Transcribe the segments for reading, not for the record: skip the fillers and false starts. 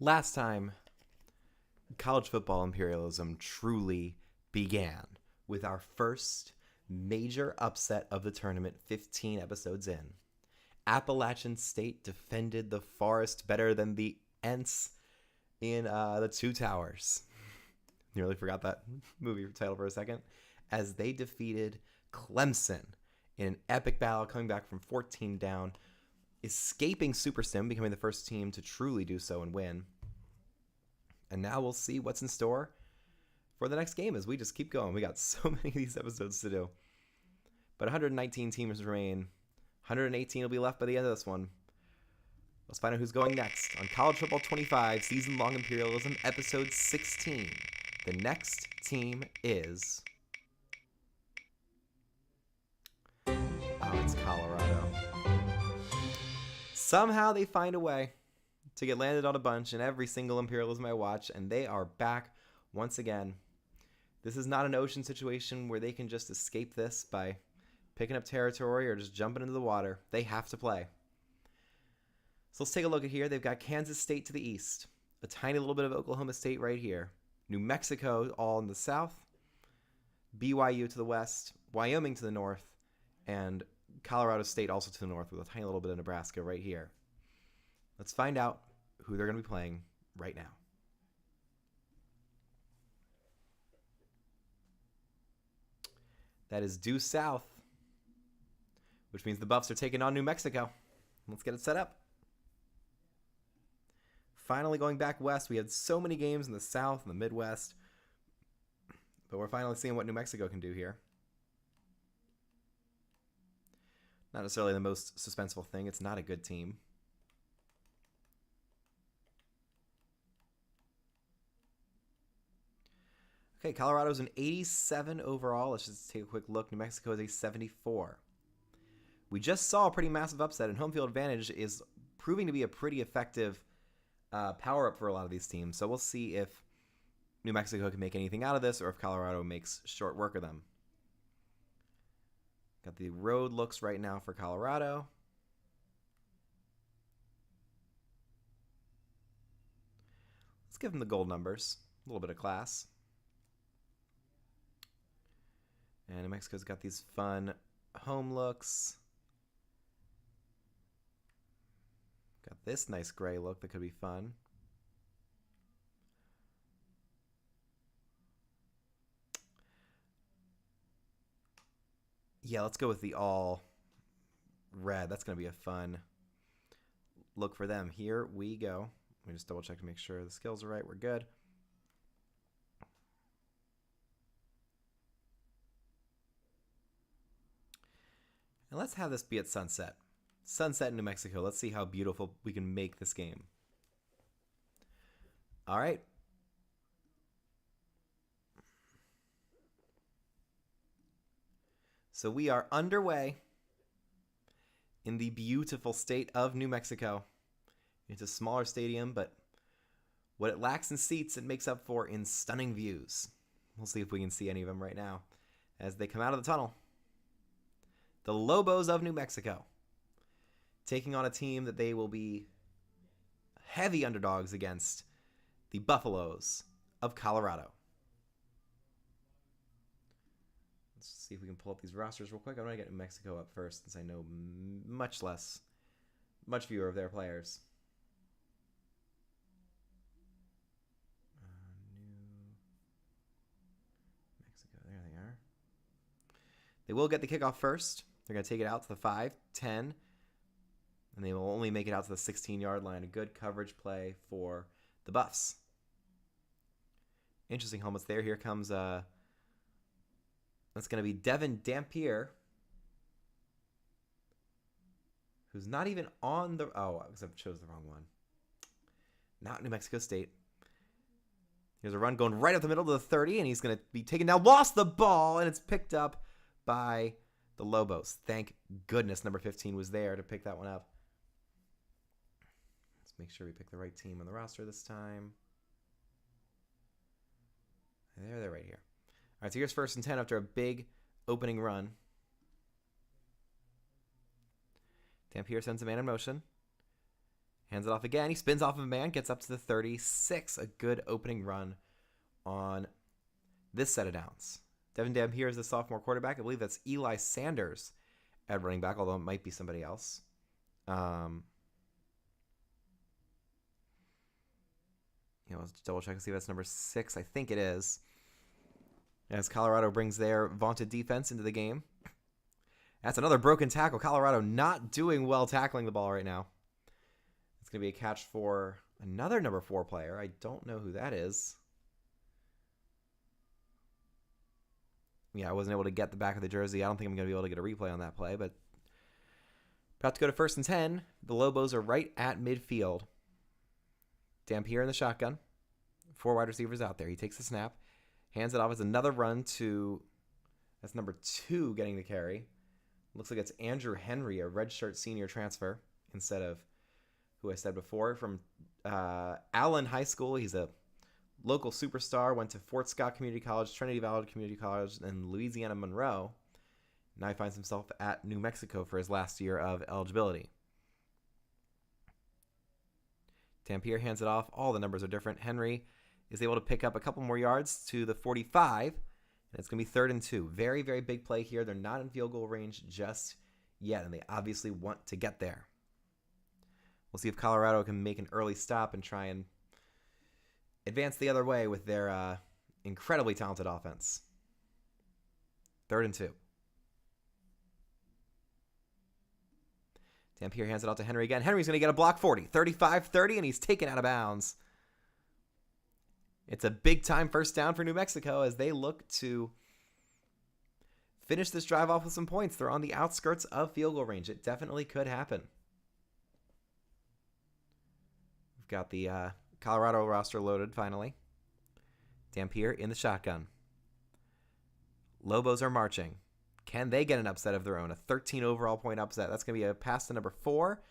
Last time, college football imperialism truly began with our first major upset of the tournament 15 episodes in. Appalachian State defended the Forest better than the Ents in the Two Towers. Nearly forgot that movie title for a second. As they defeated Clemson in an epic battle, coming back from 14 down, escaping Super Sim, becoming the first team to truly do so and win. And now we'll see what's in store for the next game as we just keep going. We got so many of these episodes to do. But 119 teams remain. 118 will be left by the end of this one. Let's find out who's going next on College Football 25, Season-Long Imperialism, Episode 16. The next team is... it's Colorado. Somehow they find a way to get landed on a bunch in every single Imperialism I watch, and they are back once again. This is not an ocean situation where they can just escape this by picking up territory or just jumping into the water. They have to play. So let's take a look at here. They've got Kansas State to the east, a tiny little bit of Oklahoma State right here, New Mexico all in the south, BYU to the west, Wyoming to the north, and Colorado State also to the north with a tiny little bit of Nebraska right here. Let's find out who they're going to be playing right now. That is due south, which means the Buffs are taking on New Mexico. Let's get it set up. Finally going back west. We had so many games in the south and the Midwest, but we're finally seeing what New Mexico can do here. Not necessarily the most suspenseful thing. It's not a good team. Okay, Colorado's an 87 overall. Let's just take a quick look. New Mexico is a 74. We just saw a pretty massive upset, and home field advantage is proving to be a pretty effective power-up for a lot of these teams. So we'll see if New Mexico can make anything out of this or if Colorado makes short work of them. Got the road looks right now for Colorado. Let's give them the gold numbers. A little bit of class. And New Mexico's got these fun home looks. Got this nice gray look that could be fun. Yeah, let's go with the all red. That's going to be a fun look for them. Here we go. Let me just double check to make sure the skills are right. We're good. And let's have this be at sunset. Sunset in New Mexico. Let's see how beautiful we can make this game. All right. So we are underway in the beautiful state of New Mexico. It's a smaller stadium, but what it lacks in seats, it makes up for in stunning views. We'll see if we can see any of them right now as they come out of the tunnel. The Lobos of New Mexico, taking on a team that they will be heavy underdogs against, the Buffaloes of Colorado. Let's see if we can pull up these rosters real quick. I'm going to get New Mexico up first since I know much fewer of their players. New Mexico, there they are. They will get the kickoff first. They're going to take it out to the 5, 10, and they will only make it out to the 16-yard line. A good coverage play for the Buffs. Interesting helmets there. Here comes, that's going to be Devin Dampier, who's not even on the, oh, because I chose the wrong one. Not New Mexico State. Here's a run going right up the middle to the 30, and he's going to be taken down. Lost the ball, and it's picked up by the Lobos. Thank goodness number 15 was there to pick that one up. Let's make sure we pick the right team on the roster this time. They're right here. All right, so here's 1st and 10 after a big opening run. Dampier sends a man in motion. Hands it off again. He spins off of a man, gets up to the 36. A good opening run on this set of downs. Devin Dampier is the sophomore quarterback. I believe that's Eli Sanders at running back, although it might be somebody else. Let's double check and see if that's number 6. I think it is. As Colorado brings their vaunted defense into the game. That's another broken tackle. Colorado not doing well tackling the ball right now. It's going to be a catch for another number 4 player. I don't know who that is. Yeah, I wasn't able to get the back of the jersey. I don't think I'm going to be able to get a replay on that play, but about to go to 1st and 10. The Lobos are right at midfield. Dampier in the shotgun. 4 wide receivers out there. He takes the snap, hands it off as another run to, that's number 2 getting the carry. Looks like it's Andrew Henry, a redshirt senior transfer, instead of who I said before, from Allen High School. He's a local superstar, went to Fort Scott Community College, Trinity Valley Community College, and Louisiana Monroe. Now he finds himself at New Mexico for his last year of eligibility. Dampier hands it off. All the numbers are different. Henry is able to pick up a couple more yards to the 45, and it's going to be 3rd and 2. Very, very big play here. They're not in field goal range just yet, and they obviously want to get there. We'll see if Colorado can make an early stop and try and advance the other way with their incredibly talented offense. 3rd and 2. Dampier hands it out to Henry again. Henry's going to get a block 40, 35-30, and he's taken out of bounds. It's a big-time first down for New Mexico as they look to finish this drive off with some points. They're on the outskirts of field goal range. It definitely could happen. We've got the Colorado roster loaded finally. Dampier in the shotgun. Lobos are marching. Can they get an upset of their own? A 13 overall point upset. That's going to be a pass to number 4,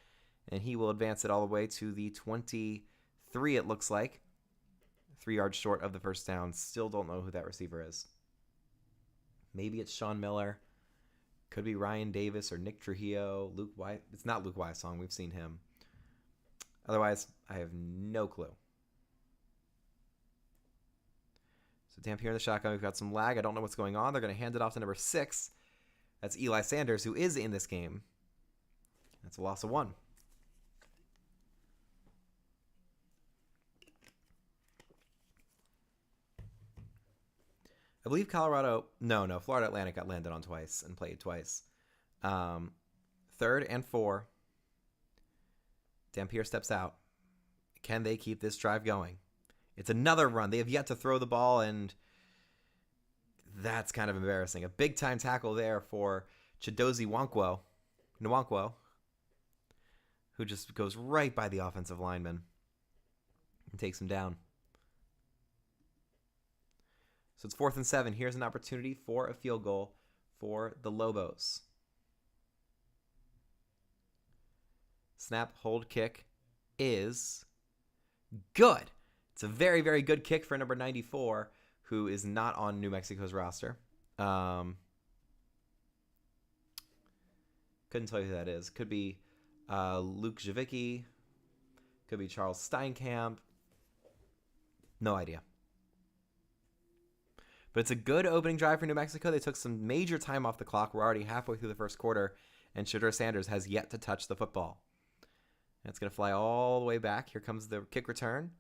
and he will advance it all the way to the 23, it looks like. 3 yards short of the first down. Still don't know who that receiver is. Maybe it's Sean Miller. Could be Ryan Davis or Nick Trujillo. Luke White. It's not Luke Wysong. We've seen him. Otherwise, I have no clue. So Dampier in the shotgun. We've got some lag. I don't know what's going on. They're going to hand it off to number 6. That's Eli Sanders, who is in this game. That's a loss of 1. I believe Colorado... No, Florida Atlantic got landed on twice and played twice. 3rd and 4. Dampier steps out. Can they keep this drive going? It's another run. They have yet to throw the ball, and that's kind of embarrassing. A big-time tackle there for Chidozie Nwankwo, who just goes right by the offensive lineman and takes him down. So it's 4th and 7. Here's an opportunity for a field goal for the Lobos. Snap, hold, kick is good. It's a very, very good kick for number 94, who is not on New Mexico's roster. Couldn't tell you who that is. Could be Luke Javicki. Could be Charles Steinkamp. No idea. But it's a good opening drive for New Mexico. They took some major time off the clock. We're already halfway through the first quarter, and Shedeur Sanders has yet to touch the football. And it's going to fly all the way back. Here comes the kick return.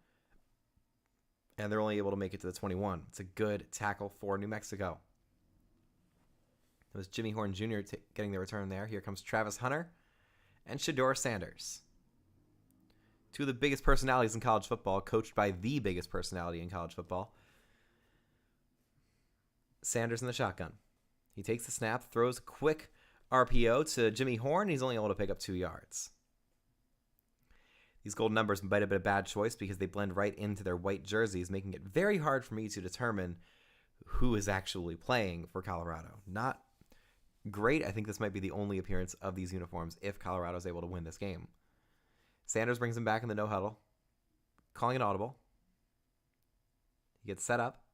And they're only able to make it to the 21. It's a good tackle for New Mexico. It was Jimmy Horn Jr. Getting the return there. Here comes Travis Hunter and Shedeur Sanders. 2 of the biggest personalities in college football, coached by the biggest personality in college football. Sanders in the shotgun. He takes the snap, throws a quick RPO to Jimmy Horn. He's only able to pick up 2 yards. These gold numbers might have been a bad choice because they blend right into their white jerseys, making it very hard for me to determine who is actually playing for Colorado. Not great. I think this might be the only appearance of these uniforms if Colorado is able to win this game. Sanders brings him back in the no huddle, calling an audible. He gets set up,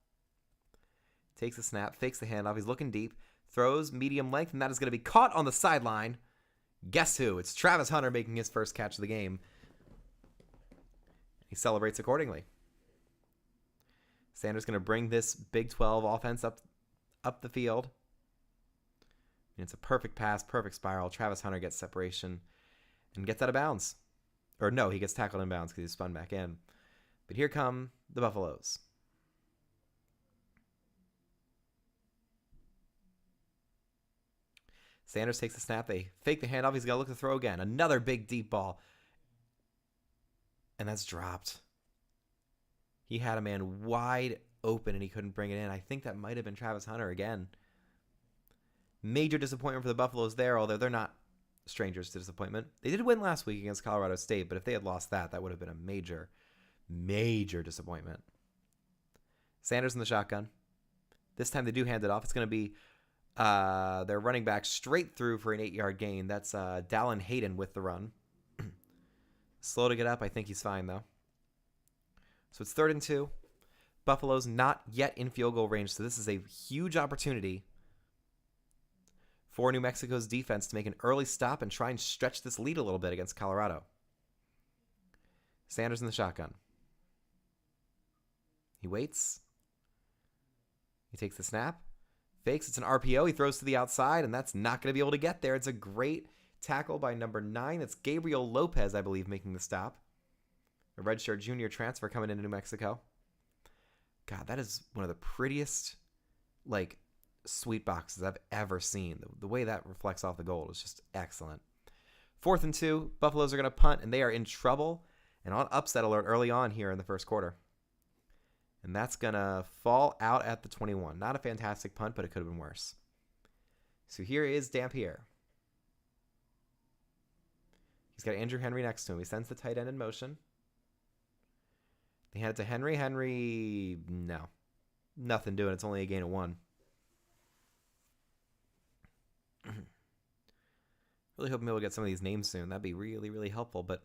takes a snap, fakes the handoff. He's looking deep, throws medium length, and that is going to be caught on the sideline. Guess who? It's Travis Hunter making his first catch of the game. celebrates accordingly. Sanders going to bring this Big 12 offense up the field. And it's a perfect pass, perfect spiral. Travis Hunter gets separation and gets out of bounds. Or no, he gets tackled in bounds because he's spun back in. But here come the Buffaloes. Sanders takes the snap. They fake the handoff. He's got to look to throw again. Another big deep ball. And that's dropped. He had a man wide open and he couldn't bring it in. I think that might have been Travis Hunter again. Major disappointment for the Buffaloes there, although they're not strangers to disappointment. They did win last week against Colorado State, but if they had lost that would have been a major, major disappointment. Sanders in the shotgun. This time they do hand it off. It's going to be their running back straight through for an 8-yard gain. That's Dallin Hayden with the run. Slow to get up. I think he's fine, though. So it's 3rd and 2. Buffalo's not yet in field goal range, so this is a huge opportunity for New Mexico's defense to make an early stop and try and stretch this lead a little bit against Colorado. Sanders in the shotgun. He waits. He takes the snap. Fakes. It's an RPO. He throws to the outside, and that's not going to be able to get there. It's a great tackle by number 9. That's Gabriel Lopez, I believe, making the stop. A redshirt junior transfer coming into New Mexico. God, that is one of the prettiest, sweet boxes I've ever seen. The way that reflects off the gold is just excellent. 4th and 2. Buffaloes are going to punt, and they are in trouble and on upset alert early on here in the first quarter. And that's going to fall out at the 21. Not a fantastic punt, but it could have been worse. So here is Dampier. He's got Andrew Henry next to him. He sends the tight end in motion. They hand it to Henry. Henry, no. Nothing doing. It's only a gain of 1. Really hoping we'll get some of these names soon. That'd be really, really helpful, but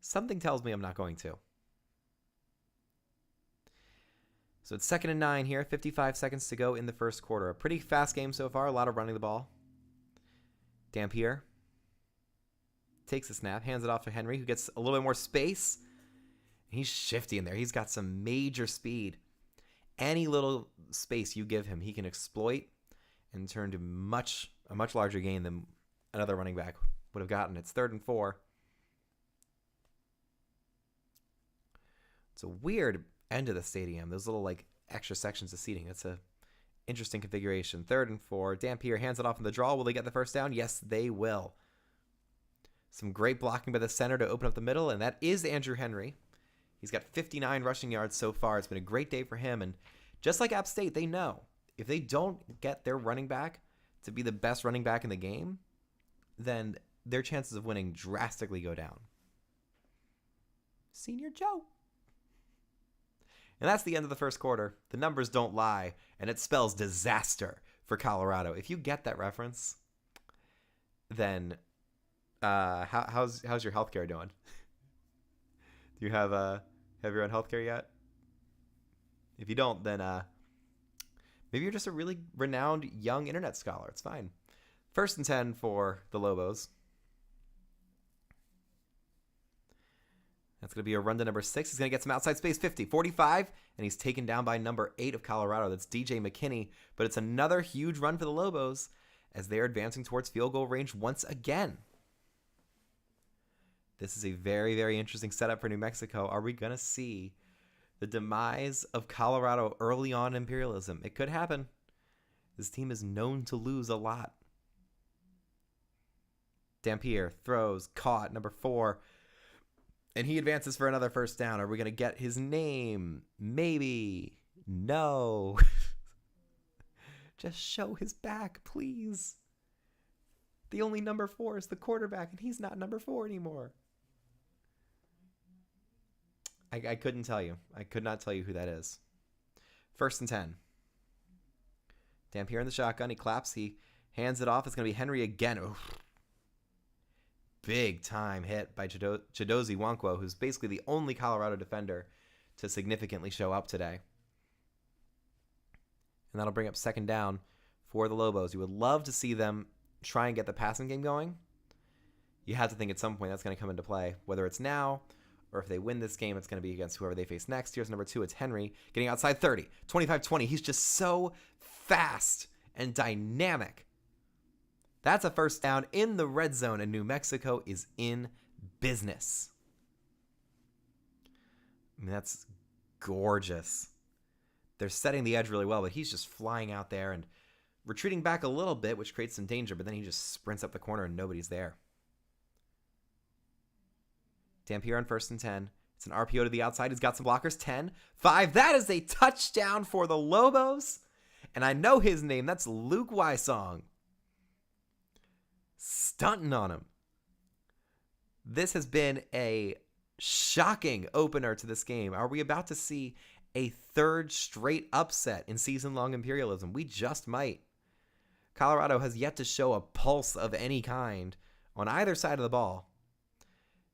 something tells me I'm not going to. So it's 2nd and 9 here. 55 seconds to go in the first quarter. A pretty fast game so far. A lot of running the ball. Dampier takes the snap, hands it off to Henry, who gets a little bit more space. He's shifty in there. He's got some major speed. Any little space you give him, he can exploit and turn to a much larger gain than another running back would have gotten. It's 3rd and 4. It's a weird end of the stadium. Those little extra sections of seating. It's a interesting configuration. 3rd and 4. Dampier hands it off in the draw. Will they get the first down? Yes, they will. Some great blocking by the center to open up the middle, and that is Andrew Henry. He's got 59 rushing yards so far. It's been a great day for him, and just like App State, they know if they don't get their running back to be the best running back in the game, then their chances of winning drastically go down. Senior Joe. And that's the end of the first quarter. The numbers don't lie, and it spells disaster for Colorado. If you get that reference, then how's your healthcare doing? Do you have your own healthcare yet? If you don't, then maybe you're just a really renowned young internet scholar. It's fine. 1st and 10 for the Lobos. That's going to be a run to number 6. He's going to get some outside space, 50, 45, and he's taken down by number 8 of Colorado. That's DJ McKinney. But it's another huge run for the Lobos as they're advancing towards field goal range once again. This is a very, very interesting setup for New Mexico. Are we going to see the demise of Colorado early on in Imperialism? It could happen. This team is known to lose a lot. Dampier throws, caught, number 4. And he advances for another first down. Are we going to get his name? Maybe. No. Just show his back, please. The only number 4 is the quarterback, and he's not number 4 anymore. I couldn't tell you. I could not tell you who that is. 1st and 10. Dampier in the shotgun. He claps. He hands it off. It's going to be Henry again. Oof. Big time hit by Chidozie Nwankwo, who's basically the only Colorado defender to significantly show up today. And that'll bring up 2nd down for the Lobos. You would love to see them try and get the passing game going. You have to think at some point that's going to come into play, whether it's now or if they win this game, it's going to be against whoever they face next. Here's number 2. It's Henry getting outside 30, 25-20. He's just so fast and dynamic. That's a first down in the red zone, and New Mexico is in business. I mean, that's gorgeous. They're setting the edge really well, but he's just flying out there and retreating back a little bit, which creates some danger, but then he just sprints up the corner and nobody's there. Dampier on 1st and 10. It's an RPO to the outside. He's got some blockers. 10, 5. That is a touchdown for the Lobos. And I know his name. That's Luke Wysong. Stunting on him. This has been a shocking opener to this game. Are we about to see a third straight upset in season-long Imperialism? We just might. Colorado has yet to show a pulse of any kind on either side of the ball.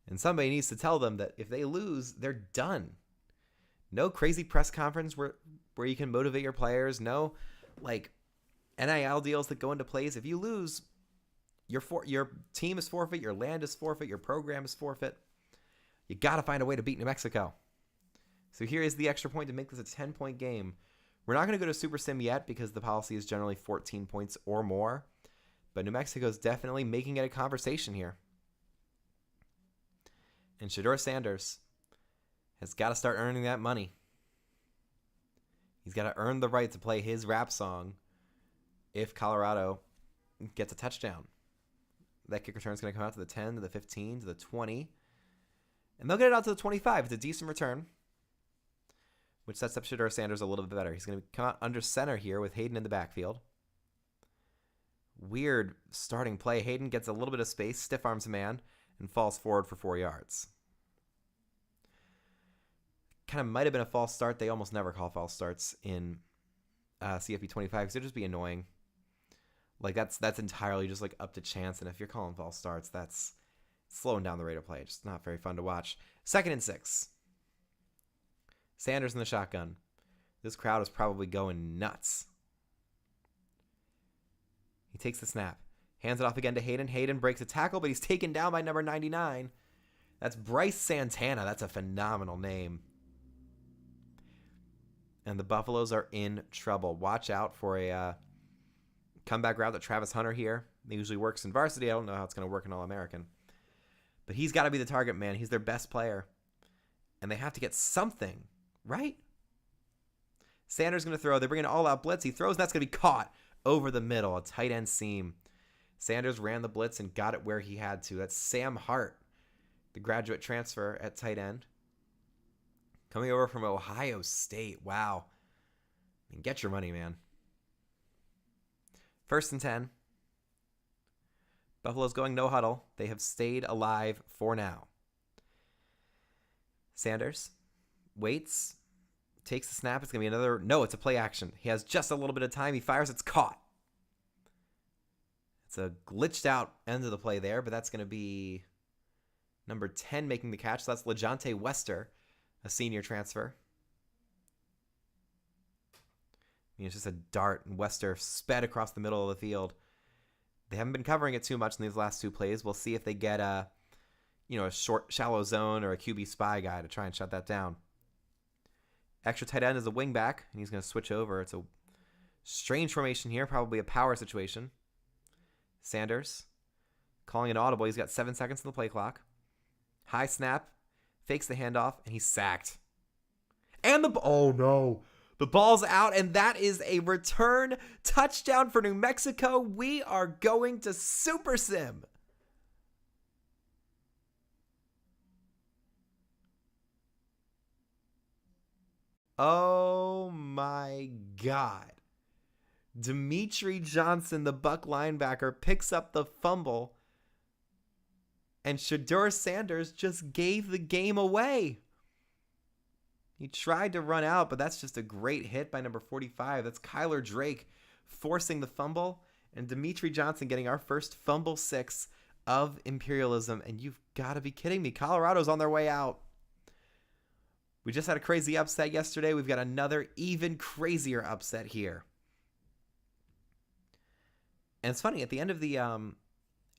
And somebody needs to tell them that if they lose, they're done. No crazy press conference where you can motivate your players. No, NIL deals that go into place. If you lose, your team is forfeit, your land is forfeit, your program is forfeit. You got to find a way to beat New Mexico. So here is the extra point to make this a 10-point game. We're not going to go to Super Sim yet because the policy is generally 14 points or more. But New Mexico is definitely making it a conversation here. And Shedeur Sanders has got to start earning that money. He's got to earn the right to play his rap song if Colorado gets a touchdown. That kick return is going to come out to the 10, to the 15, to the 20. And they'll get it out to the 25. It's a decent return, which sets up Shedeur Sanders a little bit better. He's going to come out under center here with Hayden in the backfield. Weird starting play. Hayden gets a little bit of space, stiff arms a man, and falls forward for 4 yards. Kind of might have been a false start. They almost never call false starts in CFB 25 because it'd just be annoying. That's entirely just up to chance. And if you're calling false starts, that's slowing down the rate of play. Just not very fun to watch. 2nd and 6. Sanders in the shotgun. This crowd is probably going nuts. He takes the snap. Hands it off again to Hayden. Hayden breaks a tackle, but he's taken down by number 99. That's Bryce Santana. That's a phenomenal name. And the Buffaloes are in trouble. Watch out for a comeback route that Travis Hunter here. He usually works in varsity. I don't know how it's going to work in All-American. But he's got to be the target man. He's their best player. And they have to get something, right? Sanders going to throw. They bring an all-out blitz. He throws, and that's going to be caught over the middle. A tight end seam. Sanders ran the blitz and got it where he had to. That's Sam Hart, the graduate transfer at tight end. Coming over from Ohio State. Wow. I mean, get your money, man. 1st and 10. Buffalo's going no huddle. They have stayed alive for now. Sanders waits, takes the snap. It's going to be another. No, it's a play action. He has just a little bit of time. He fires. It's caught. It's a glitched out end of the play there, but that's going to be number 10 making the catch. So that's LeJontay Wester, a senior transfer. It's just a dart, and Wester sped across the middle of the field. They haven't been covering it too much in these last 2 plays. We'll see if they get a short, shallow zone or a QB spy guy to try and shut that down. Extra tight end is a wing back, and he's going to switch over. It's a strange formation here, probably a power situation. Sanders calling an audible. He's got 7 seconds on the play clock. High snap, fakes the handoff, and he's sacked. And oh no, the ball's out, and that is a return touchdown for New Mexico. We are going to Super Sim. Oh my God. Dimitri Johnson, the Buck linebacker, picks up the fumble, and Shedeur Sanders just gave the game away. He tried to run out, but that's just a great hit by number 45. That's Kyler Drake forcing the fumble, and Dimitri Johnson getting our first fumble 6 of Imperialism. And you've got to be kidding me. Colorado's on their way out. We just had a crazy upset yesterday. We've got another even crazier upset here. And it's funny, at the end of the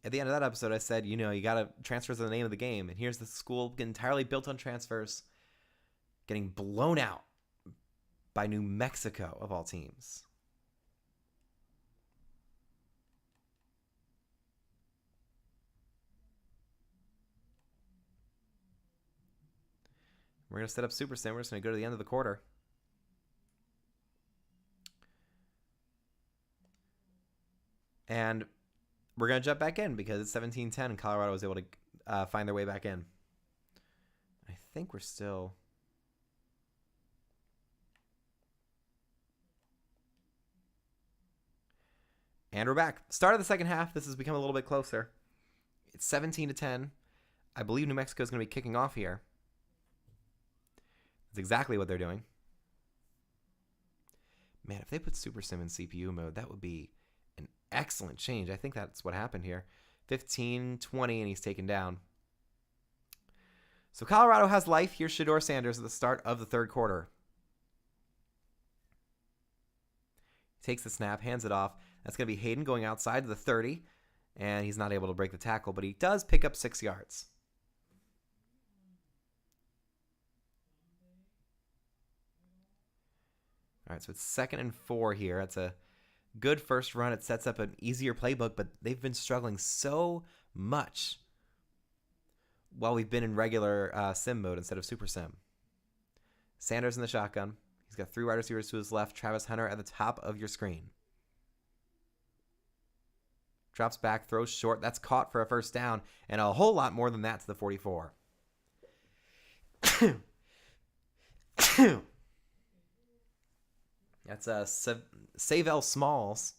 at the end of that episode, I said, you got to transfers are the name of the game. And here's the school entirely built on transfers getting blown out by New Mexico, of all teams. We're going to set up Super Sim. We're just going to go to the end of the quarter. And we're going to jump back in because it's 17-10 and Colorado was able to find their way back in. I think we're still... And we're back. Start of the second half. This has become a little bit closer. It's 17-10. I believe New Mexico is going to be kicking off here. That's exactly what they're doing. Man, if they put Super Sim in CPU mode, that would be an excellent change. I think that's what happened here. 15-20, and he's taken down. So Colorado has life. Here's Shedeur Sanders at the start of the third quarter. Takes the snap, hands it off. That's going to be Hayden going outside to the 30, and he's not able to break the tackle, but he does pick up 6 yards. All right, so it's 2nd and 4 here. That's a good first run. It sets up an easier playbook, but they've been struggling so much while we've been in regular sim mode instead of Super Sim. Sanders in the shotgun. He's got 3 wide receivers to his left. Travis Hunter at the top of your screen. Drops back, throws short. That's caught for a first down, and a whole lot more than that to the 44. That's Savell Smalls,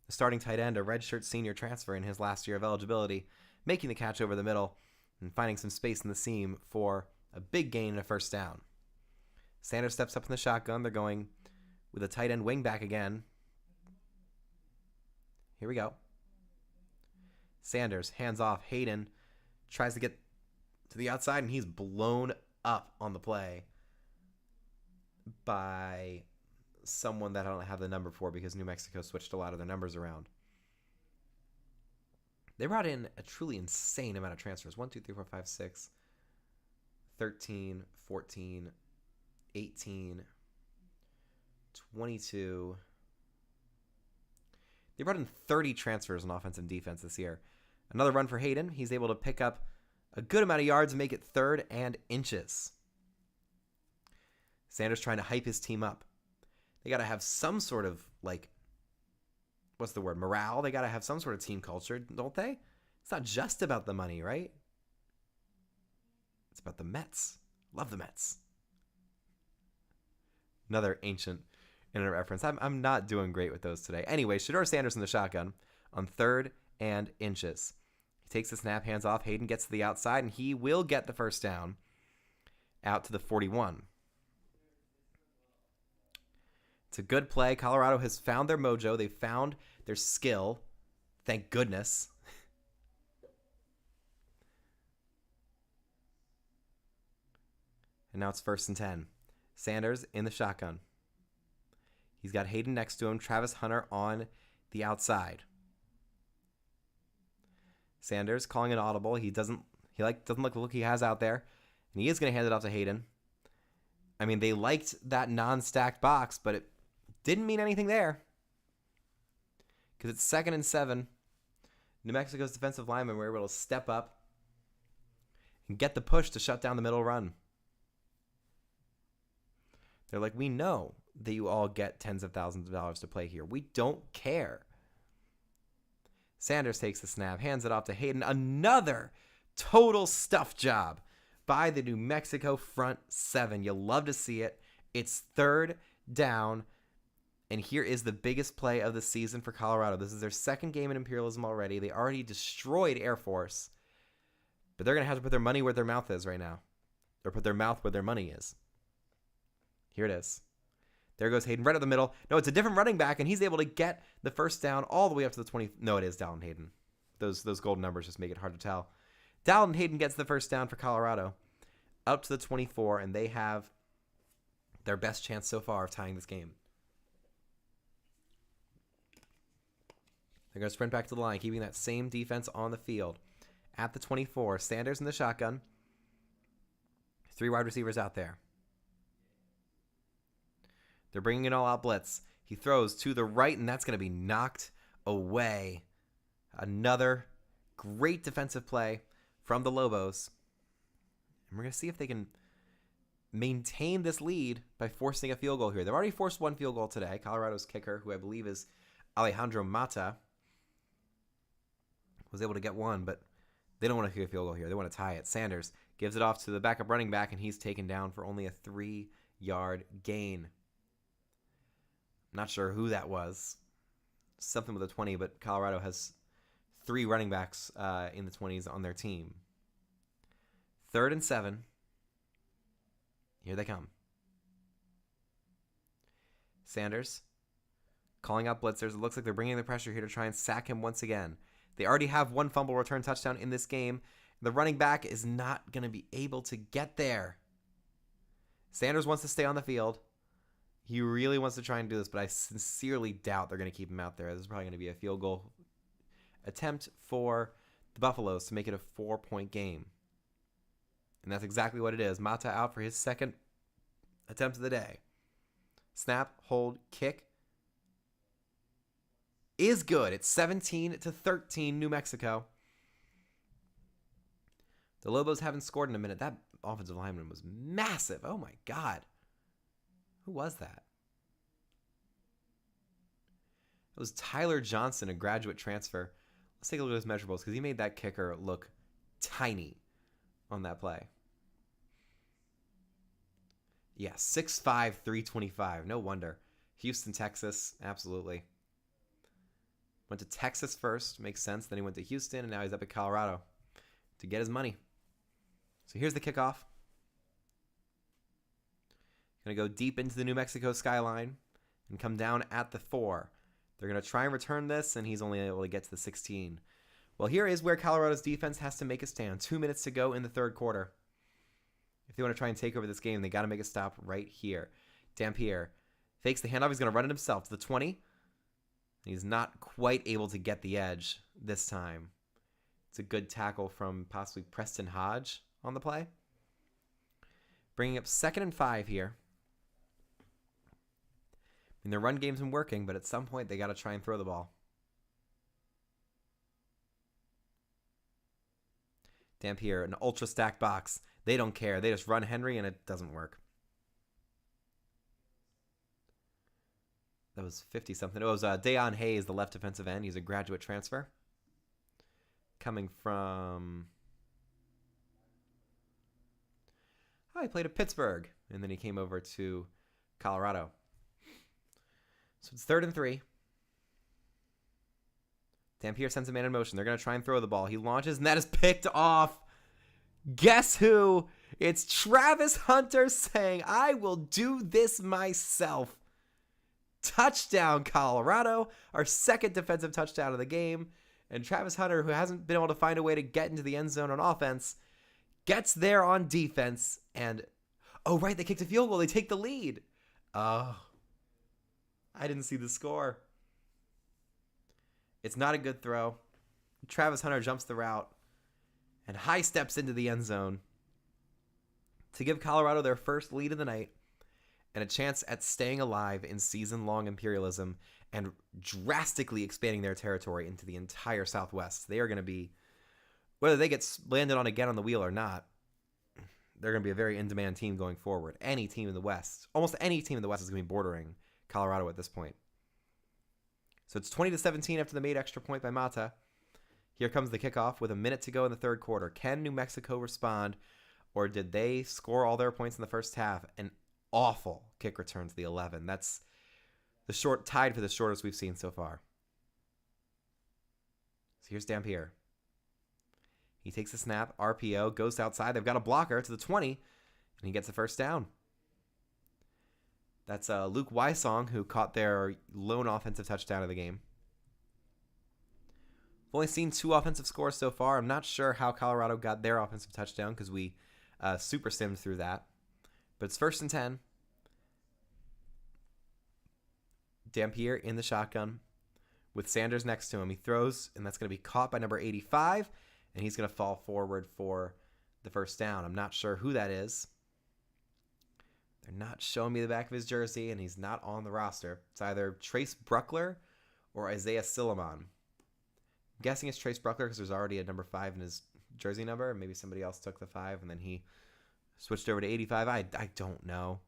the starting tight end, a redshirt senior transfer in his last year of eligibility, making the catch over the middle and finding some space in the seam for a big gain and a first down. Sanders steps up in the shotgun. They're going with a tight end wing back again. Here we go. Sanders, hands off. Hayden tries to get to the outside, and he's blown up on the play by someone that I don't have the number for because New Mexico switched a lot of their numbers around. They brought in a truly insane amount of transfers. 1, 2, 3, 4, 5, 6, 13, 14, 18, 22. They brought in 30 transfers on offense and defense this year. Another run for Hayden. He's able to pick up a good amount of yards and make it 3rd and inches. Sanders trying to hype his team up. They got to have some sort of, what's the word, morale? They got to have some sort of team culture, don't they? It's not just about the money, right? It's about the Mets. Love the Mets. Another ancient internet reference. I'm not doing great with those today. Anyway, Shedeur Sanders in the shotgun on 3rd and inches. He takes the snap, hands off. Hayden gets to the outside, and he will get the first down out to the 41. It's a good play. Colorado has found their mojo. They've found their skill. Thank goodness. And now it's 1st and 10. Sanders in the shotgun. He's got Hayden next to him. Travis Hunter on the outside. Sanders calling an audible. He doesn't look the look he has out there, and he is going to hand it off to Hayden. I mean, they liked that non-stacked box, but it didn't mean anything there because it's 2nd and 7. New Mexico's defensive linemen were able to step up and get the push to shut down the middle run. They're like, we know that you all get tens of thousands of dollars to play here. We don't care. Sanders takes the snap, hands it off to Hayden. Another total stuff job by the New Mexico front 7. You'll love to see it. It's 3rd down, and here is the biggest play of the season for Colorado. This is their 2nd game in Imperialism already. They already destroyed Air Force, but they're going to have to put their money where their mouth is right now, or put their mouth where their money is. Here it is. There goes Hayden right up the middle. No, it's a different running back, and he's able to get the first down all the way up to the 20. No, it is Dalton Hayden. Those golden numbers just make it hard to tell. Dalton Hayden gets the first down for Colorado up to the 24, and they have their best chance so far of tying this game. They're going to sprint back to the line, keeping that same defense on the field. At the 24, Sanders in the shotgun. 3 wide receivers out there. They're bringing an all-out blitz. He throws to the right, and that's going to be knocked away. Another great defensive play from the Lobos. And we're going to see if they can maintain this lead by forcing a field goal here. They've already forced 1 field goal today. Colorado's kicker, who I believe is Alejandro Mata, was able to get 1, but they don't want to kick a field goal here. They want to tie it. Sanders gives it off to the backup running back, and he's taken down for only a 3-yard gain. Not sure who that was. Something with a 20, but Colorado has 3 running backs in the 20s on their team. 3rd and 7. Here they come. Sanders calling out blitzers. It looks like they're bringing the pressure here to try and sack him once again. They already have 1 fumble return touchdown in this game. The running back is not going to be able to get there. Sanders wants to stay on the field. He really wants to try and do this, but I sincerely doubt they're going to keep him out there. This is probably going to be a field goal attempt for the Buffaloes to make it a 4-point game. And that's exactly what it is. Mata out for his 2nd attempt of the day. Snap, hold, kick is good. It's 17-13 New Mexico. The Lobos haven't scored in a minute. That offensive lineman was massive. Oh my God. Who was that? It was Tyler Johnson, a graduate transfer. Let's take a look at his measurables because he made that kicker look tiny on that play. Yeah, 6'5", 325. No wonder. Houston, Texas. Absolutely. Went to Texas first. Makes sense. Then he went to Houston, and now he's up at Colorado to get his money. So here's the kickoff. Going to go deep into the New Mexico skyline and come down at the 4. They're going to try and return this, and he's only able to get to the 16. Well, here is where Colorado's defense has to make a stand. 2 minutes to go in the 3rd quarter. If they want to try and take over this game, they got to make a stop right here. Dampier fakes the handoff. He's going to run it himself to the 20. He's not quite able to get the edge this time. It's a good tackle from possibly Preston Hodge on the play. Bringing up 2nd and 5 here. And their run game's been working, but at some point they got to try and throw the ball. Dampier, an ultra stacked box. They don't care. They just run Henry, and it doesn't work. That was 50-something. It was Dayon Hayes, the left defensive end. He's a graduate transfer. Coming from... Oh, he played at Pittsburgh, and then he came over to Colorado. So it's 3rd and 3. Dampier sends a man in motion. They're going to try and throw the ball. He launches, and that is picked off. Guess who? It's Travis Hunter saying, I will do this myself. Touchdown, Colorado. Our 2nd defensive touchdown of the game. And Travis Hunter, who hasn't been able to find a way to get into the end zone on offense, gets there on defense. And, oh, right, they kicked a field goal. They take the lead. Oh, I didn't see the score. It's not a good throw. Travis Hunter jumps the route and high steps into the end zone to give Colorado their first lead of the night and a chance at staying alive in season-long Imperialism and drastically expanding their territory into the entire Southwest. They are going to be, whether they get landed on again on the wheel or not, they're going to be a very in-demand team going forward. Any team in the West, almost any team in the West is going to be bordering Colorado at this point. So it's 20-17 after the made extra point by Mata. Here comes the kickoff with a minute to go in the 3rd quarter. Can New Mexico respond, or did they score all their points in the first half? An awful kick return to the 11. That's the tied for the shortest we've seen so far. So here's Dampier. He takes the snap, RPO, goes outside. They've got a blocker to the 20, and he gets the first down. That's Luke Wysong, who caught their lone offensive touchdown of the game. We've only seen 2 offensive scores so far. I'm not sure how Colorado got their offensive touchdown because we super simmed through that. But it's 1st and 10. Dampier in the shotgun with Sanders next to him. He throws, and that's going to be caught by number 85, and he's going to fall forward for the first down. I'm not sure who that is. They're not showing me the back of his jersey, and he's not on the roster. It's either Trace Bruckler or Isaiah Silliman. I'm guessing it's Trace Bruckler because there's already a number 5 in his jersey number. Maybe somebody else took the 5, and then he switched over to 85. I don't know.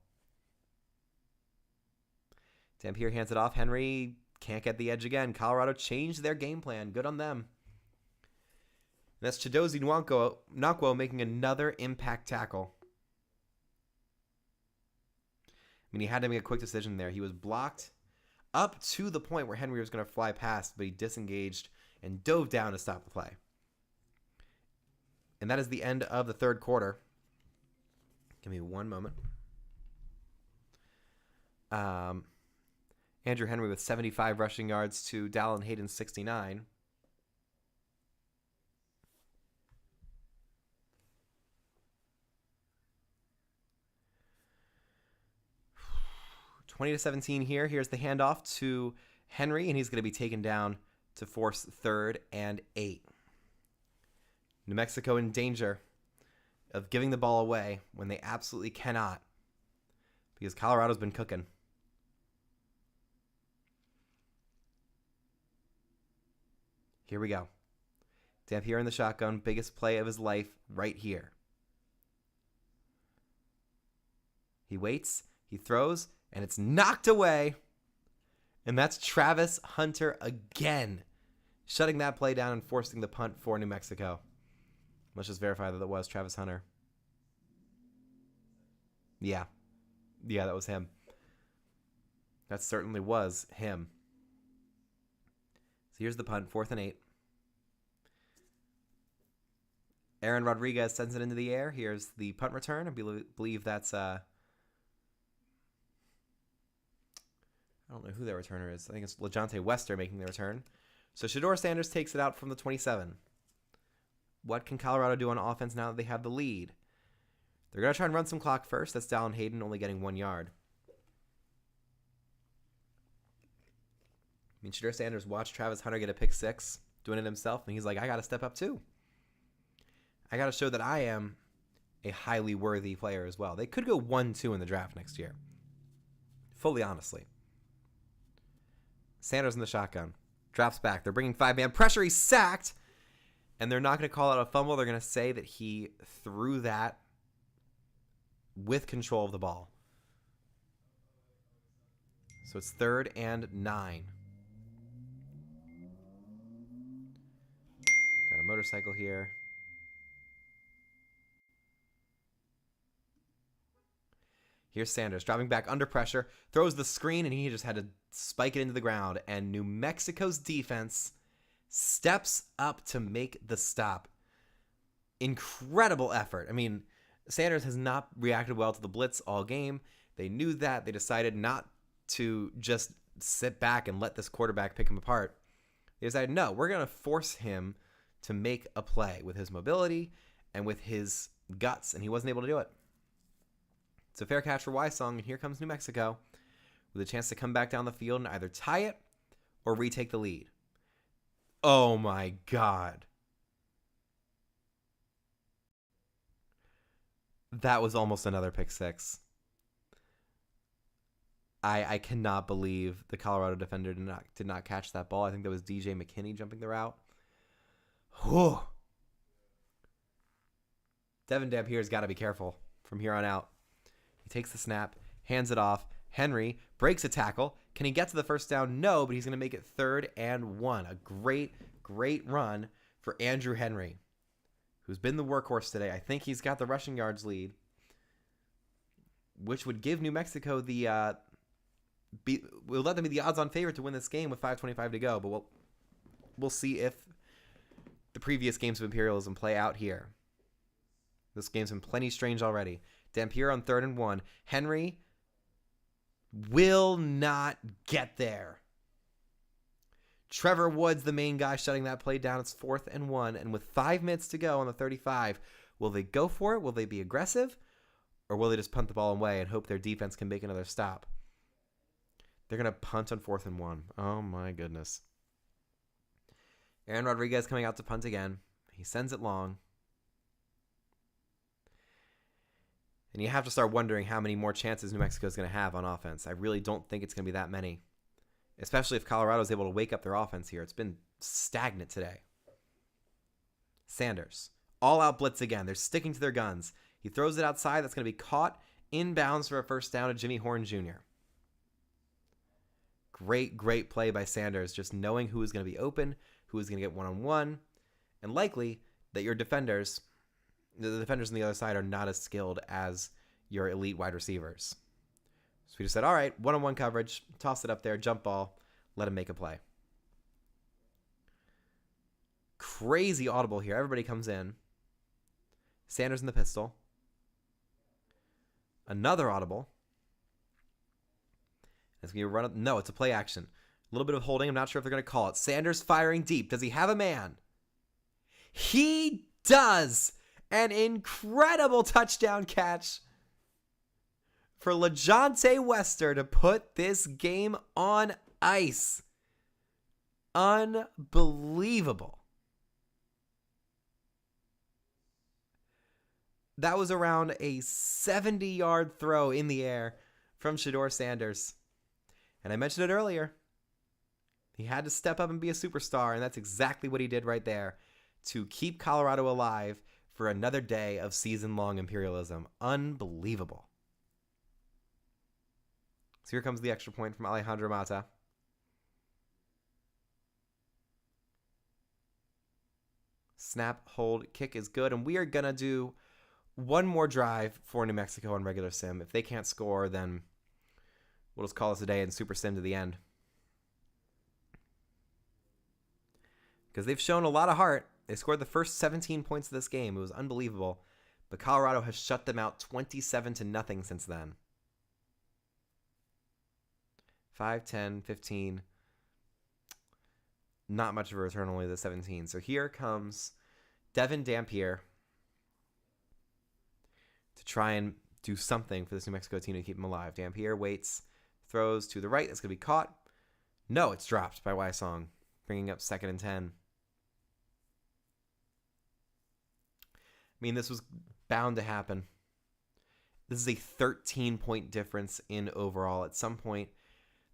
Dampier hands it off. Henry can't get the edge again. Colorado changed their game plan. Good on them. And that's Chidozie Nwakwo making another impact tackle. I mean, he had to make a quick decision there. He was blocked up to the point where Henry was going to fly past, but he disengaged and dove down to stop the play. And that is the end of the third quarter. Give me one moment. Andrew Henry with 75 rushing yards to Dallin Hayden's 69. (20-17) here. Here's the handoff to Henry, and he's going to be taken down to force 3rd and 8. New Mexico in danger of giving the ball away when they absolutely cannot, because Colorado's been cooking. Here we go. Dampier in the shotgun. Biggest play of his life right here. He waits. He throws. And it's knocked away. And that's Travis Hunter again, shutting that play down and forcing the punt for New Mexico. Let's just verify that it was Travis Hunter. Yeah, that was him. That certainly was him. So here's the punt, 4th and 8. Aaron Rodriguez sends it into the air. Here's the punt return. I believe that's I don't know who their returner is. I think it's LeJontay Wester making the return. So Shedeur Sanders takes it out from the 27. What can Colorado do on offense now that they have the lead? They're going to try and run some clock first. That's Dallin Hayden only getting 1 yard. I mean, Shedeur Sanders watched Travis Hunter get a pick 6, doing it himself, and he's like, I got to step up too. I got to show that I am a highly worthy player as well. They could go 1-2 in the draft next year. Fully honestly. Sanders in the shotgun. Drops back. They're bringing 5-man pressure. He's sacked. And they're not going to call out a fumble. They're going to say that he threw that with control of the ball. So it's 3rd and 9. Got a motorcycle here. Here's Sanders dropping back under pressure, throws the screen, and he just had to spike it into the ground. And New Mexico's defense steps up to make the stop. Incredible effort. I mean, Sanders has not reacted well to the blitz all game. They knew that. They decided not to just sit back and let this quarterback pick him apart. They decided, no, we're going to force him to make a play with his mobility and with his guts, and he wasn't able to do it. It's a fair catch for Wysong, and here comes New Mexico with a chance to come back down the field and either tie it or retake the lead. Oh my God. That was almost another pick 6. I cannot believe the Colorado defender did not catch that ball. I think that was DJ McKinney jumping the route. Whew. Devin Dampier's got to be careful from here on out. He takes the snap, hands it off. Henry breaks a tackle. Can he get to the first down? No, but he's going to make it 3rd and 1. A great, great run for Andrew Henry, who's been the workhorse today. I think he's got the rushing yards lead, which would give New Mexico the we'll let them be the odds-on favorite to win this game with 5:25 to go. But we'll see if the previous games of Imperialism play out here. This game's been plenty strange already. Dampier on 3rd and 1. Henry will not get there. Trevor Woods, the main guy, shutting that play down. It's 4th and 1. And with 5 minutes to go on the 35, will they go for it? Will they be aggressive? Or will they just punt the ball away and hope their defense can make another stop? They're going to punt on 4th and 1. Oh, my goodness. Aaron Rodriguez coming out to punt again. He sends it long. And you have to start wondering how many more chances New Mexico is going to have on offense. I really don't think it's going to be that many, especially if Colorado is able to wake up their offense here. It's been stagnant today. Sanders, all-out blitz again. They're sticking to their guns. He throws it outside. That's going to be caught inbounds for a first down to Jimmy Horn Jr. Great play by Sanders, just knowing who is going to be open, who is going to get one-on-one, and likely that your defenders, the defenders on the other side, are not as skilled as your elite wide receivers. So we just said, all right, one-on-one coverage, toss it up there, jump ball, let him make a play. Crazy audible here. Everybody comes in. Sanders in the pistol. Another audible. It's going to run up. No, it's a play action. A little bit of holding. I'm not sure if they're going to call it. Sanders firing deep. Does he have a man? He does. An incredible touchdown catch for LaJohntay Wester to put this game on ice. Unbelievable. That was around a 70-yard throw in the air from Shedeur Sanders. And I mentioned it earlier. He had to step up and be a superstar, and that's exactly what he did right there to keep Colorado alive for another day of season-long imperialism. Unbelievable. So here comes the extra point from Alejandro Mata. Snap, hold, kick is good, and we are going to do one more drive for New Mexico on regular sim. If they can't score, then we'll just call this a day and super sim to the end. Because they've shown a lot of heart. They scored the first 17 points of this game. It was unbelievable. But Colorado has shut them out 27-0 since then. 5, 10, 15. Not much of a return, only the 17. So here comes Devin Dampier to try and do something for this New Mexico team to keep him alive. Dampier waits, throws to the right. That's going to be caught. No, it's dropped by Wysong, bringing up 2nd and 10. I mean, this was bound to happen. This is a 13-point difference in overall. At some point,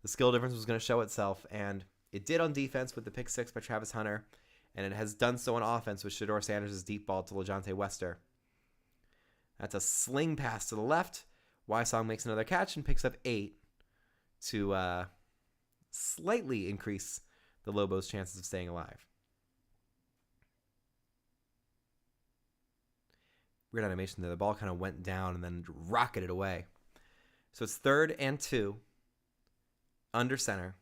the skill difference was going to show itself, and it did on defense with the pick 6 by Travis Hunter, and it has done so on offense with Shedeur Sanders' deep ball to LaJohntay Wester. That's a sling pass to the left. Wysong makes another catch and picks up 8 to slightly increase the Lobos' chances of staying alive. Weird animation there. The ball kind of went down and then rocketed away. So it's 3rd and 2. Under center.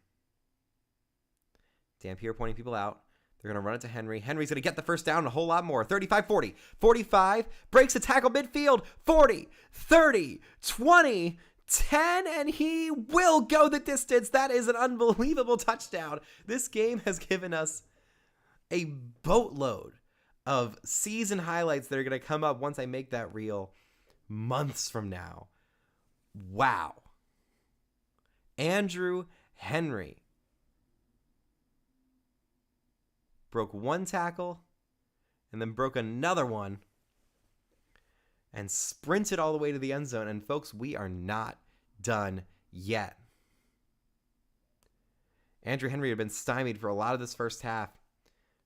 Dampier pointing people out. They're going to run it to Henry. Henry's going to get the first down and a whole lot more. 35-40. 45. Breaks a tackle midfield. 40. 30. 20. 10. And he will go the distance. That is an unbelievable touchdown. This game has given us a boatload of season highlights that are going to come up once I make that reel months from now. Wow. Andrew Henry broke one tackle and then broke another one and sprinted all the way to the end zone. And folks, we are not done yet. Andrew Henry had been stymied for a lot of this first half,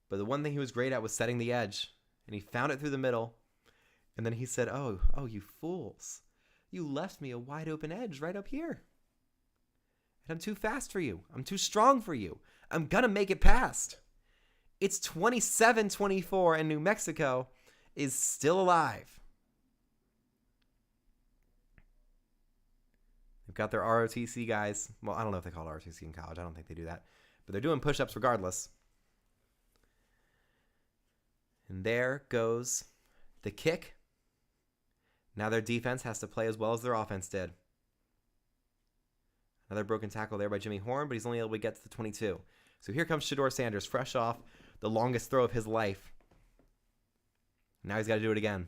but the one thing he was great at was setting the edge, and he found it through the middle. And then he said, oh, you fools. You left me a wide open edge right up here. And I'm too fast for you. I'm too strong for you. I'm going to make it past. It's 27-24, and New Mexico is still alive. They've got their ROTC guys. Well, I don't know if they call it ROTC in college. I don't think they do that. But they're doing push-ups regardless. And there goes the kick. Now their defense has to play as well as their offense did. Another broken tackle there by Jimmy Horn, but he's only able to get to the 22. So here comes Shedeur Sanders, fresh off the longest throw of his life. Now he's got to do it again.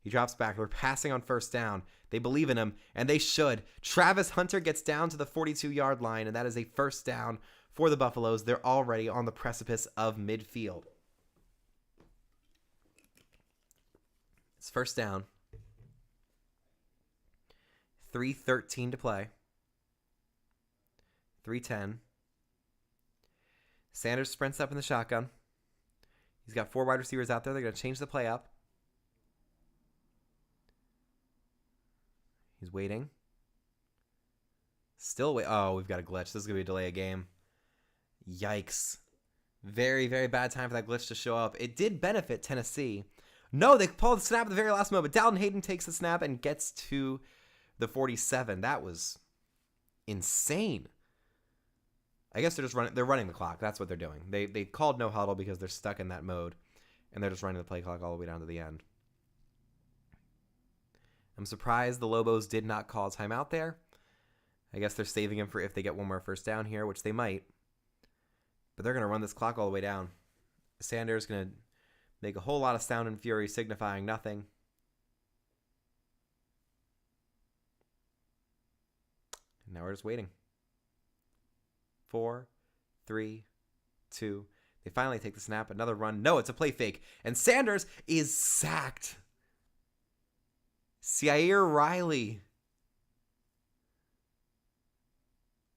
He drops back. We're passing on first down. They believe in him, and they should. Travis Hunter gets down to the 42-yard line, and that is a first down for the Buffaloes. They're already on the precipice of midfield. It's first down. 3:13 to play. 3:10. Sanders sprints up in the shotgun. He's got 4 wide receivers out there. They're going to change the play up. He's waiting. Still wait. Oh, we've got a glitch. This is going to be a delay of game. Yikes. Very, very bad time for that glitch to show up. It did benefit Tennessee. No, they pulled the snap at the very last moment. Dalton Hayden takes the snap and gets to the 47. That was insane. I guess they're just running. They're running the clock. That's what they're doing. They called no huddle because they're stuck in that mode, and they're just running the play clock all the way down to the end. I'm surprised the Lobos did not call timeout there. I guess they're saving him for if they get one more first down here, which they might. But they're going to run this clock all the way down. Sanders going to make a whole lot of sound and fury, signifying nothing. And now we're just waiting. 4, 3, 2. They finally take the snap. Another run. No, it's a play fake. And Sanders is sacked. Ciair Riley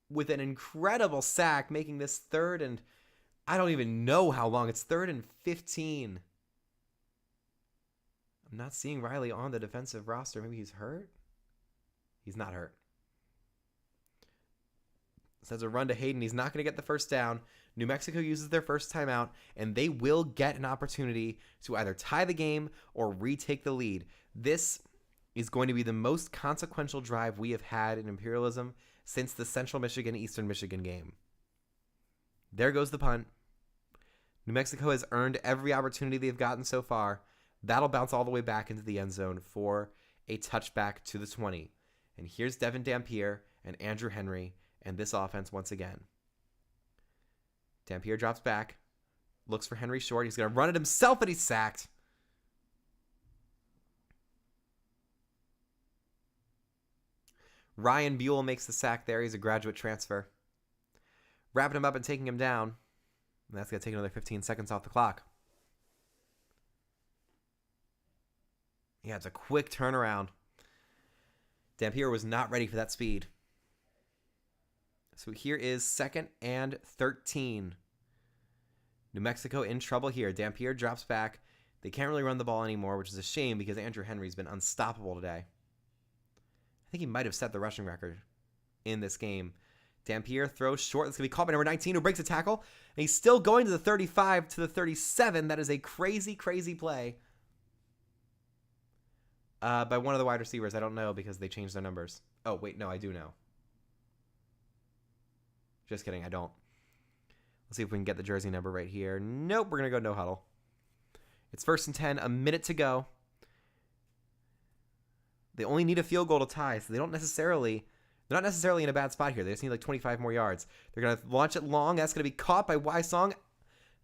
with an incredible sack, making this 3rd and I don't even know how long. It's 3rd and 15. I'm not seeing Riley on the defensive roster. Maybe he's hurt? He's not hurt. So that's a run to Hayden. He's not going to get the first down. New Mexico uses their first timeout, and they will get an opportunity to either tie the game or retake the lead. This is going to be the most consequential drive we have had in Imperialism since the Central Michigan-Eastern Michigan game. There goes the punt. New Mexico has earned every opportunity they've gotten so far. That'll bounce all the way back into the end zone for a touchback to the 20. And here's Devin Dampier and Andrew Henry and this offense once again. Dampier drops back, looks for Henry short. He's going to run it himself, and he's sacked. Ryan Buell makes the sack there. He's a graduate transfer. Wrapping him up and taking him down. And that's going to take another 15 seconds off the clock. Yeah, it's a quick turnaround. Dampier was not ready for that speed. So here is 2nd and 13. New Mexico in trouble here. Dampier drops back. They can't really run the ball anymore, which is a shame because Andrew Henry's been unstoppable today. I think he might have set the rushing record in this game. Dampier throws short. That's going to be caught by number 19 who breaks a tackle. And he's still going to the 35 to the 37. That is a crazy, crazy play by one of the wide receivers. I don't know because they changed their numbers. Oh, wait, no, I do know. Just kidding, I don't. Let's see if we can get the jersey number right here. Nope, we're going to go no huddle. It's 1st and 10, a minute to go. They only need a field goal to tie, so they're not necessarily in a bad spot here. They just need like 25 more yards. They're going to launch it long. That's going to be caught by Wysong.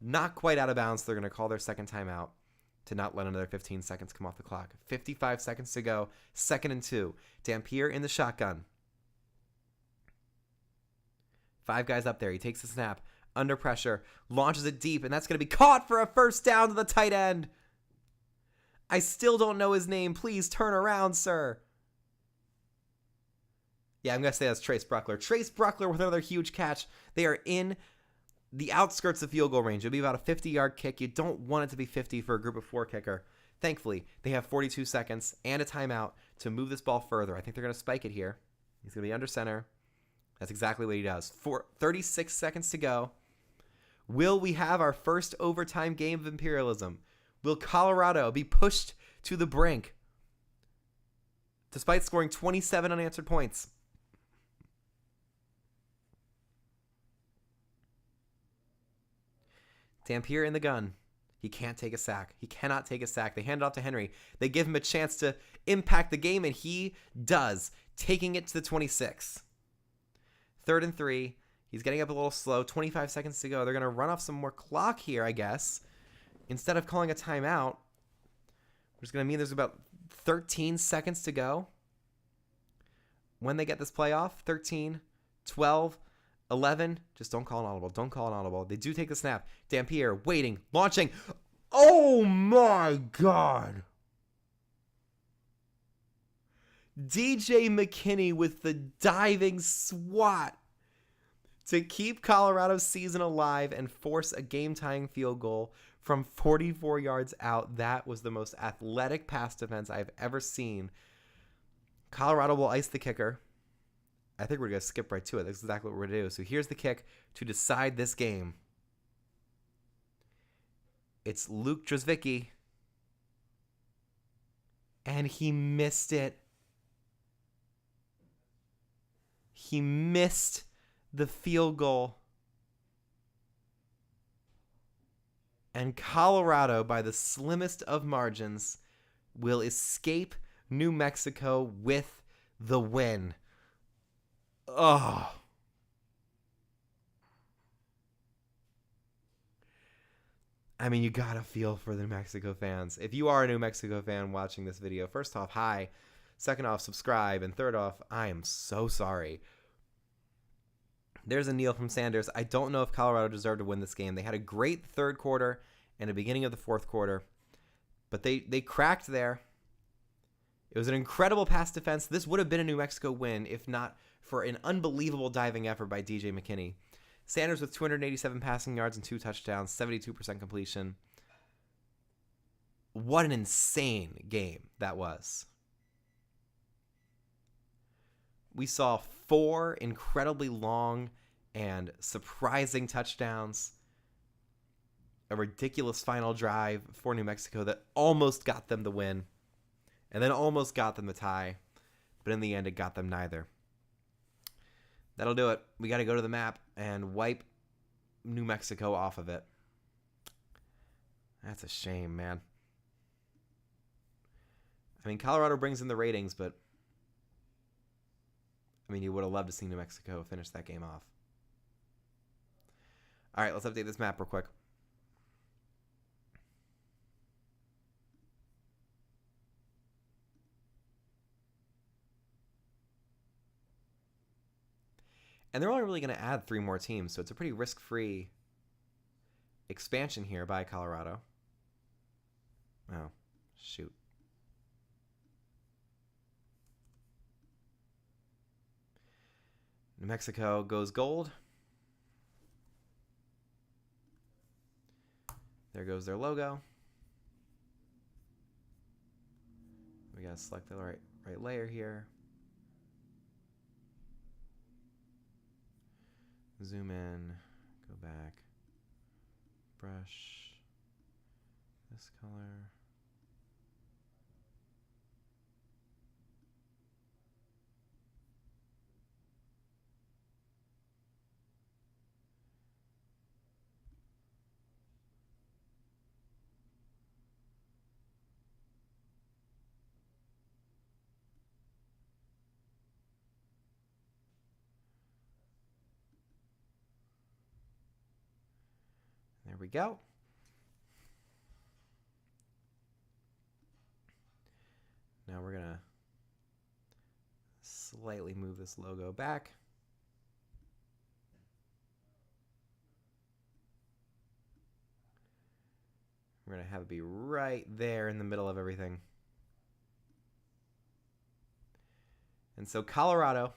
Not quite out of bounds. They're going to call their second timeout to not let another 15 seconds come off the clock. 55 seconds to go. 2nd and 2. Dampier in the shotgun. 5 guys up there. He takes the snap. Under pressure. Launches it deep, and that's going to be caught for a first down to the tight end. I still don't know his name. Please turn around, sir. Yeah, I'm going to say that's Trace Bruckler. Trace Bruckler with another huge catch. They are in the outskirts of field goal range. It'll be about a 50-yard kick. You don't want it to be 50 for a group of 4 kicker. Thankfully, they have 42 seconds and a timeout to move this ball further. I think they're going to spike it here. He's going to be under center. That's exactly what he does. 36 seconds to go. Will we have our first overtime game of Imperialism? Will Colorado be pushed to the brink despite scoring 27 unanswered points? Dampier in the gun. He can't take a sack. He cannot take a sack. They hand it off to Henry. They give him a chance to impact the game, and he does, taking it to the 26. 3rd and 3. He's getting up a little slow. 25 seconds to go. They're going to run off some more clock here, I guess. Instead of calling a timeout, which is going to mean there's about 13 seconds to go when they get this play off. 13, 12. 11, just don't call an audible. Don't call an audible. They do take the snap. Dampier waiting, launching. Oh my God. DJ McKinney with the diving swat to keep Colorado's season alive and force a game-tying field goal from 44 yards out. That was the most athletic pass defense I've ever seen. Colorado will ice the kicker. I think we're going to skip right to it. That's exactly what we're going to do. So here's the kick to decide this game. It's Luke Drzwicki. And he missed it. He missed the field goal. And Colorado, by the slimmest of margins, will escape New Mexico with the win. Oh. I mean, you gotta feel for the New Mexico fans. If you are a New Mexico fan watching this video, first off, hi. Second off, subscribe. And third off, I am so sorry. There's a kneel from Sanders. I don't know if Colorado deserved to win this game. They had a great third quarter and a beginning of the fourth quarter, but they cracked there. It was an incredible pass defense. This would have been a New Mexico win if not for an unbelievable diving effort by DJ McKinney. Sanders with 287 passing yards and 2 touchdowns, 72% completion. What an insane game that was. We saw 4 incredibly long and surprising touchdowns. A ridiculous final drive for New Mexico that almost got them the win. And then almost got them the tie. But in the end, it got them neither. That'll do it. We got to go to the map and wipe New Mexico off of it. That's a shame, man. I mean, Colorado brings in the ratings, but I mean, you would have loved to see New Mexico finish that game off. All right, let's update this map real quick. And they're only really going to add 3 more teams, so it's a pretty risk-free expansion here by Colorado. Oh, shoot. New Mexico goes gold. There goes their logo. We got to select the right layer here. Zoom in, go back, brush, this color. There we go. Now we're going to slightly move this logo back. We're going to have it be right there in the middle of everything. And so Colorado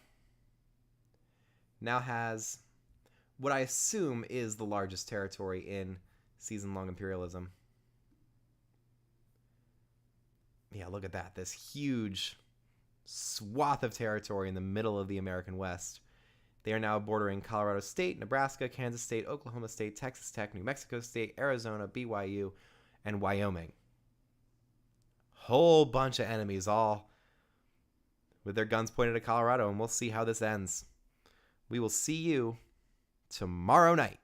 now has what I assume is the largest territory in season-long Imperialism. Yeah, look at that. This huge swath of territory in the middle of the American West. They are now bordering Colorado State, Nebraska, Kansas State, Oklahoma State, Texas Tech, New Mexico State, Arizona, BYU, and Wyoming. Whole bunch of enemies, all with their guns pointed at Colorado, and we'll see how this ends. We will see you tomorrow night.